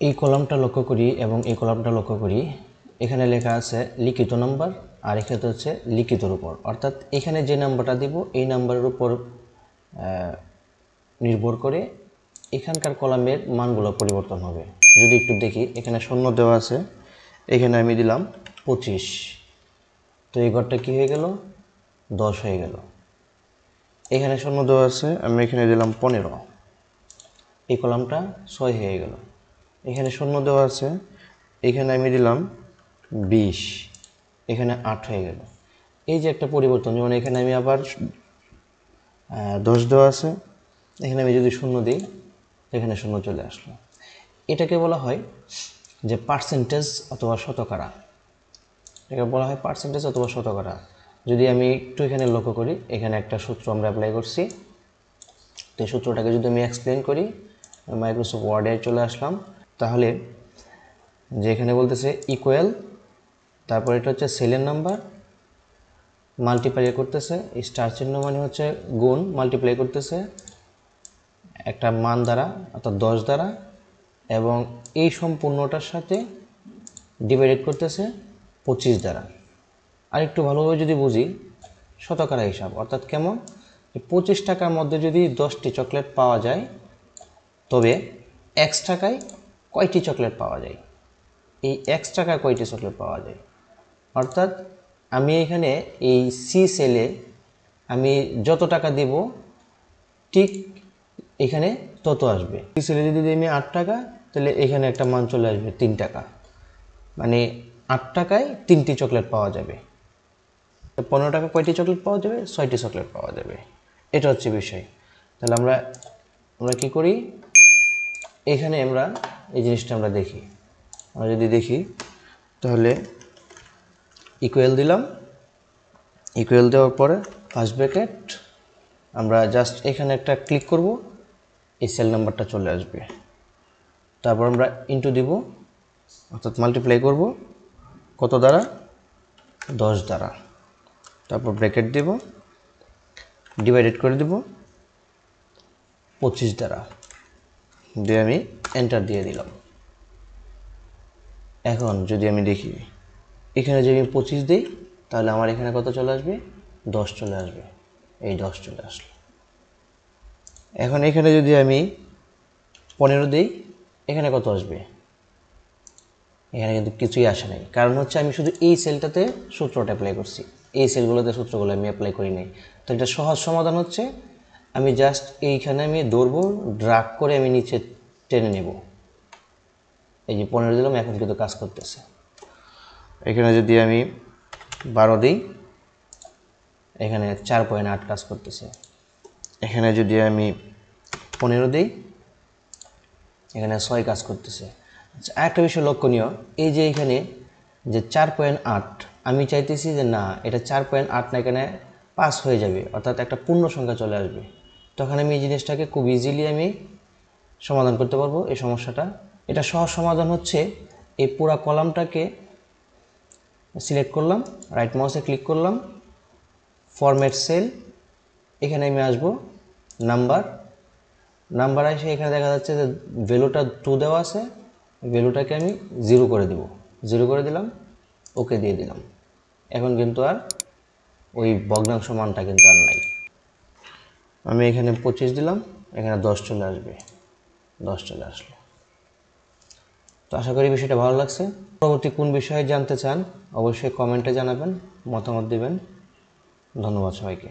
এই কলামটা লক্ষ্য করি এবং এই কলামটা লক্ষ্য করি, এখানে লেখা আছে লিখিত নাম্বার আর এখানে হচ্ছে লিখিতর উপর, অর্থাৎ এখানে যে নাম্বারটা দিব এই নাম্বারের উপর নির্ভর করে এখানকার কলামের মানগুলো পরিবর্তন হবে। যদি একটু দেখি, এখানে শূন্য দেওয়া আছে, এখানে আমি দিলাম 25, তো এই ঘরটা কী হয়ে গেল, 10 হয়ে গেল। এখানে শূন্য দেওয়া আছে, আমি এখানে দিলাম 15, এই কলামটা 6 হয়ে গেল। এখানে শূন্য দেওয়া আছে, এখানে আমি দিলাম 20, এখানে 8 হয়ে গেল। এই যে একটা পরিবর্তন, যেমন এখানে আমি আবার 10 দেওয়া আছে, এখানে আমি যদি শূন্য দিই এখানে শূন্য চলে আসলো। এটাকে বলা হয় যে পার্সেন্টেজ অথবা শতকরা, এটাকে বলা হয় পার্সেন্টেজ অথবা শতকরা। যদি আমি একটু এখানে লক্ষ্য করি, এখানে একটা সূত্র আমরা অ্যাপ্লাই করছি, তো এই সূত্রটাকে যদি আমি এক্সপ্লেন করি, মাইক্রোসফট ওয়ার্ডে চলে আসলাম, তাহলে যে এখানে বলতেছে ইকুয়াল, তারপর এটা হচ্ছে সেলের নাম্বার, মাল্টিপ্লাই করতেছে, স্টার চিহ্ন মানে হচ্ছে গুণ, মাল্টিপ্লাই করতেছে একটা মান দ্বারা অর্থাৎ 10 দ্বারা, এবং এই সম্পূর্ণটার সাথে ডিভাইডেড করতেছে 25 দ্বারা। আর একটু ভালোভাবে যদি বুঝি, শতকরা হিসাব, অর্থাৎ কেমন, 25 টাকার মধ্যে যদি 10টি চকলেট পাওয়া যায়, তবে X টাকায় কয়টি চকলেট পাওয়া যায়, এই X টাকায় কয়টি চকলেট পাওয়া যায়। অর্থাৎ আমি এখানে এই সি সেলে আমি যত টাকা দিব ঠিক এখানে তত আসবে। সি সেলে যদি আমি 8 টাকা, তাহলে এখানে একটা মান চলে আসবে 3 টাকা, মানে 8 টাকায় 3টি চকলেট পাওয়া যাবে। 15 টাকা কয়টি চকলেট পাওয়া যাবে, 6টি চকলেট পাওয়া যাবে। এটা হচ্ছে বিষয়। তাহলে আমরা কি করি, এখানে আমরা এই জিনিসটা আমরা দেখি। আমরা যদি দেখি তাহলে ইকুয়াল দিলাম, ইকুয়াল দেওয়ার পরে ফার্স্ট ব্র্যাকেট, আমরা জাস্ট এখানে একটা ক্লিক করব, এই সেল নাম্বারটা চলে আসবে। তারপর আমরা ইনটু দিব, অর্থাৎ মাল্টিপ্লাই করব কত দ্বারা, 10 দ্বারা। তারপর ব্র্যাকেট দেব, ডিভাইডেড করে দেব 25 দ্বারা, দিয়ে আমি এন্টার দিয়ে দিলাম। এখন যদি আমি দেখি, এখানে যদি আমি 25 দিই, তাহলে আমার এখানে কত চলে আসবে, 10 চলে আসবে, এই 10 চলে আসলো। এখন এখানে যদি আমি 15 দিই, এখানে কত আসবে, এখানে কিন্তু কিছুই আসে নাই, কারণ হচ্ছে আমি শুধু এই সেলটাতে সূত্রটা অ্যাপ্লাই করছি, এই সেলগুলোতে সূত্রগুলো আমি অ্যাপ্লাই করি নাই। তো এটা সহজ সমাধান হচ্ছে, আমি জাস্ট এইখানে আমি ধরবো, ড্রাগ করে আমি নিচে টেনে নেব, এই যে 15 দিলাম, এখন কিন্তু কাজ করতেছে। এখানে যদি আমি 12 দিই, এখানে 4.8 কাজ করতেছে। এখানে যদি আমি 15 দিই, এখানে 6 কাজ করতেছে। আচ্ছা, আরেকটা বিষয় লক্ষণীয়, এই যে এখানে যে 4.8, আমি চাইতেছি যে না, এটা 4.8 না, এখানে 5 হয়ে যাবে, অর্থাৎ একটা পূর্ণ সংখ্যা চলে আসবে। তখন আমি এই জিনিসটাকে খুব ইজিলি আমি সমাধান করতে পারবো এই সমস্যাটা। এটা সহজ সমাধান হচ্ছে, এই পুরো কলামটাকে সিলেক্ট করলাম, রাইট মাউসে ক্লিক করলাম, ফরম্যাট সেল, এখানে আমি আসবো নাম্বার এসে এখানে দেখা যাচ্ছে যে ভ্যালুটা 2 দেওয়া আছে, ভ্যালুটাকে আমি 0 করে দিব, 0 করে দিলাম, ওকে দিয়ে দিলাম। এখন কিন্তু আর ওই ভগ্নাংশ মানটা কিন্তু আর নাই। আমি এখানে 25 দিলাম, এখানে 10 চলে আসবে, 10 চলে আসলো। তো আশা করি বিষয়টা ভালো লাগছে। পরবর্তী কোন বিষয়ে জানতে চান অবশ্যই কমেন্টে জানাবেন, মতামত দিবেন। ধন্যবাদ সবাইকে।